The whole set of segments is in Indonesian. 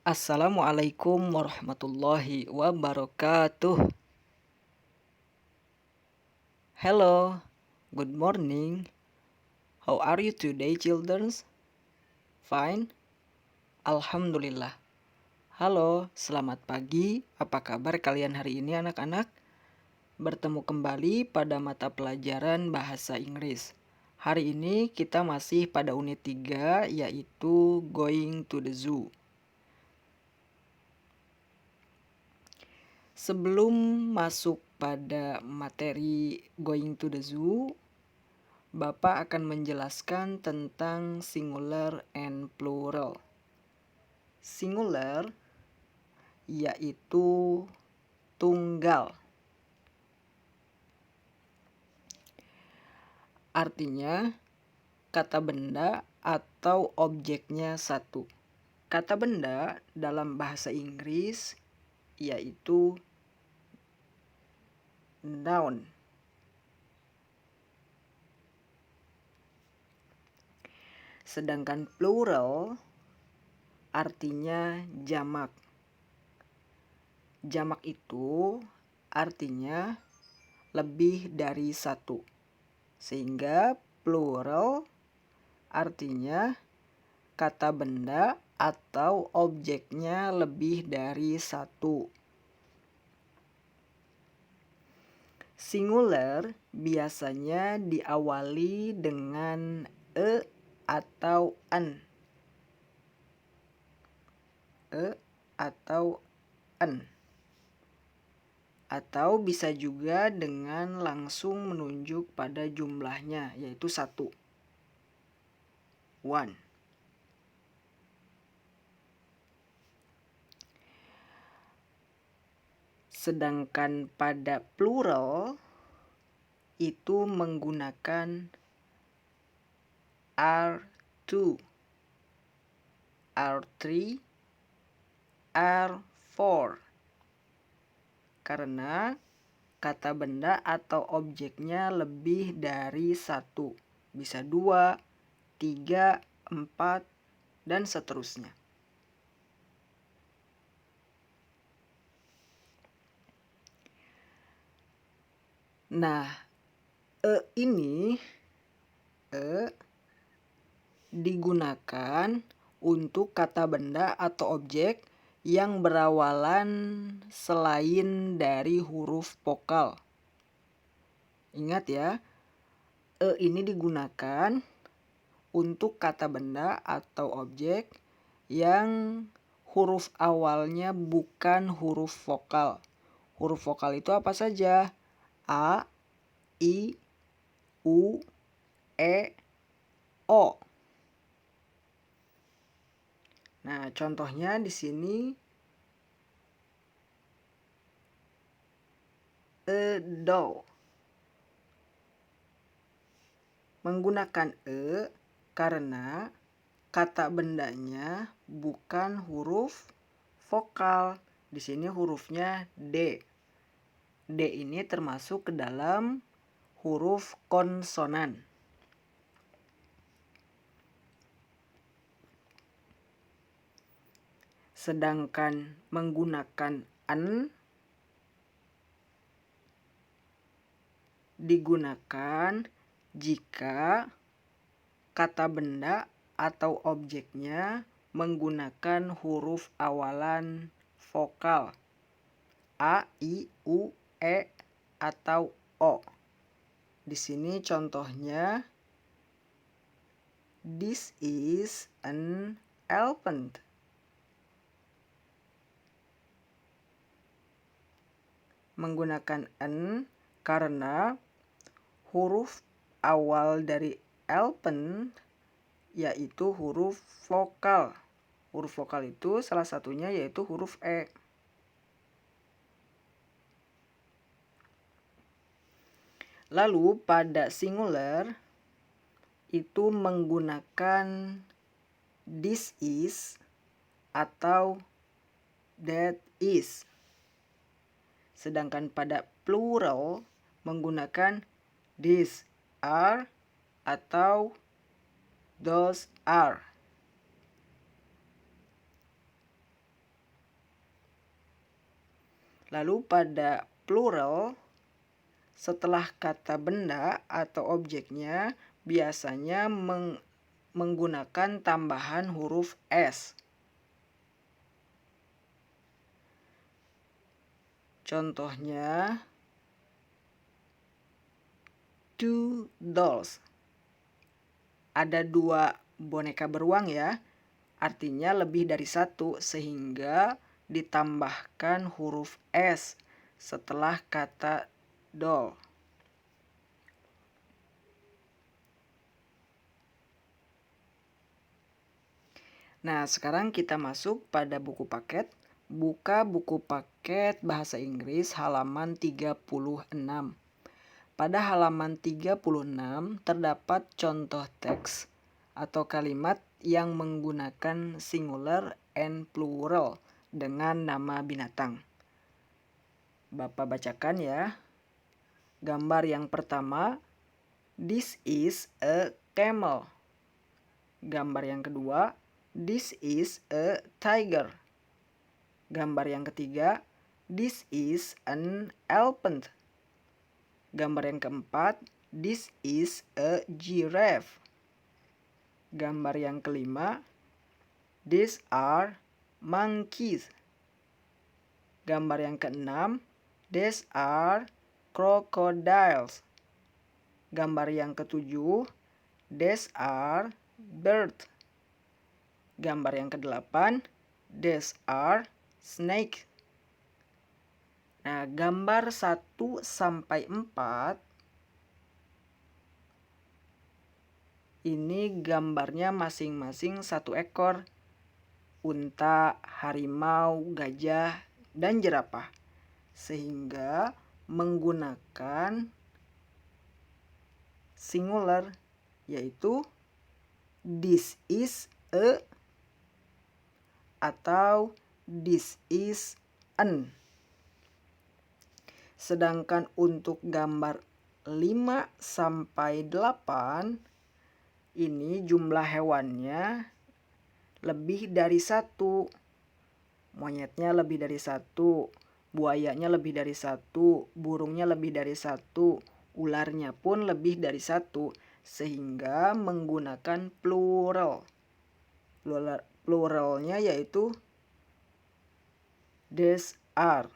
Assalamualaikum warahmatullahi wabarakatuh. Hello, good morning. How are you today, children? Fine? Alhamdulillah. Halo, selamat pagi. Apa kabar kalian hari ini anak-anak? Bertemu kembali pada mata pelajaran bahasa Inggris. Hari ini kita masih pada unit 3 yaitu Going to the Zoo. Sebelum masuk pada materi Going to the Zoo, Bapak akan menjelaskan tentang singular and plural. Singular yaitu tunggal. Artinya kata benda atau objeknya satu. Kata benda dalam bahasa Inggris yaitu noun. Sedangkan plural artinya jamak. Jamak itu artinya lebih dari satu. Sehingga plural artinya kata benda atau objeknya lebih dari satu. Singular biasanya diawali dengan e atau an. E atau an. Atau bisa juga dengan langsung menunjuk pada jumlahnya, yaitu satu. One. Sedangkan pada plural itu menggunakan R2, R3, R4. Karena kata benda atau objeknya lebih dari satu. Bisa 2, 3, 4, dan seterusnya. Nah, ini digunakan untuk kata benda atau objek yang berawalan selain dari huruf vokal. Ingat ya, ini digunakan untuk kata benda atau objek yang huruf awalnya bukan huruf vokal. Huruf vokal itu apa saja? A, I, U, E, O. Nah, contohnya di sini a doll. Menggunakan karena kata bendanya bukan huruf vokal. Di sini hurufnya D. D ini termasuk ke dalam huruf konsonan. Sedangkan menggunakan an digunakan jika kata benda atau objeknya menggunakan huruf awalan vokal A, I, U, E, atau O. Di sini contohnya, this is an elephant. Menggunakan an karena huruf awal dari elephant yaitu huruf vokal. Huruf vokal itu salah satunya yaitu huruf E. Lalu pada singular itu menggunakan this is atau that is. Sedangkan pada plural menggunakan these are atau those are. Lalu pada plural, setelah kata benda atau objeknya biasanya menggunakan tambahan huruf S. Contohnya, 2 dolls. Ada 2 boneka beruang ya, artinya lebih dari 1 sehingga ditambahkan huruf S setelah kata doll. Nah, sekarang kita masuk pada buku paket. Buka buku paket bahasa Inggris halaman 36. Pada halaman 36 terdapat contoh teks atau kalimat yang menggunakan singular and plural dengan nama binatang. Bapak bacakan ya. Gambar yang pertama, this is a camel. Gambar yang kedua, this is a tiger. Gambar yang ketiga, this is an elephant. Gambar yang keempat, this is a giraffe. Gambar yang kelima, these are monkeys. Gambar yang keenam, these are crocodiles. Gambar yang ketujuh, these are birds. Gambar yang kedelapan, these are snakes. Nah, gambar 1 sampai 4 ini gambarnya masing-masing 1 ekor unta, harimau, gajah, dan jerapah. Sehingga menggunakan singular, yaitu this is a atau this is an. Sedangkan untuk gambar 5 sampai 8 ini jumlah hewannya lebih dari 1. Monyetnya lebih dari 1, buayanya lebih dari 1, burungnya lebih dari 1, ularnya pun lebih dari 1, sehingga menggunakan plural. Pluralnya yaitu these are,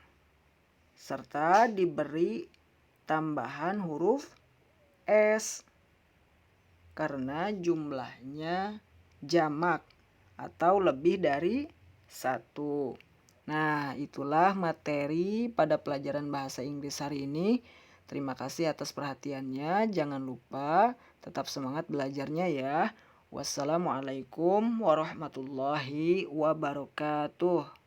serta diberi tambahan huruf S karena jumlahnya jamak atau lebih dari 1. Nah, itulah materi pada pelajaran bahasa Inggris hari ini. Terima kasih atas perhatiannya. Jangan lupa tetap semangat belajarnya ya. Wassalamualaikum warahmatullahi wabarakatuh.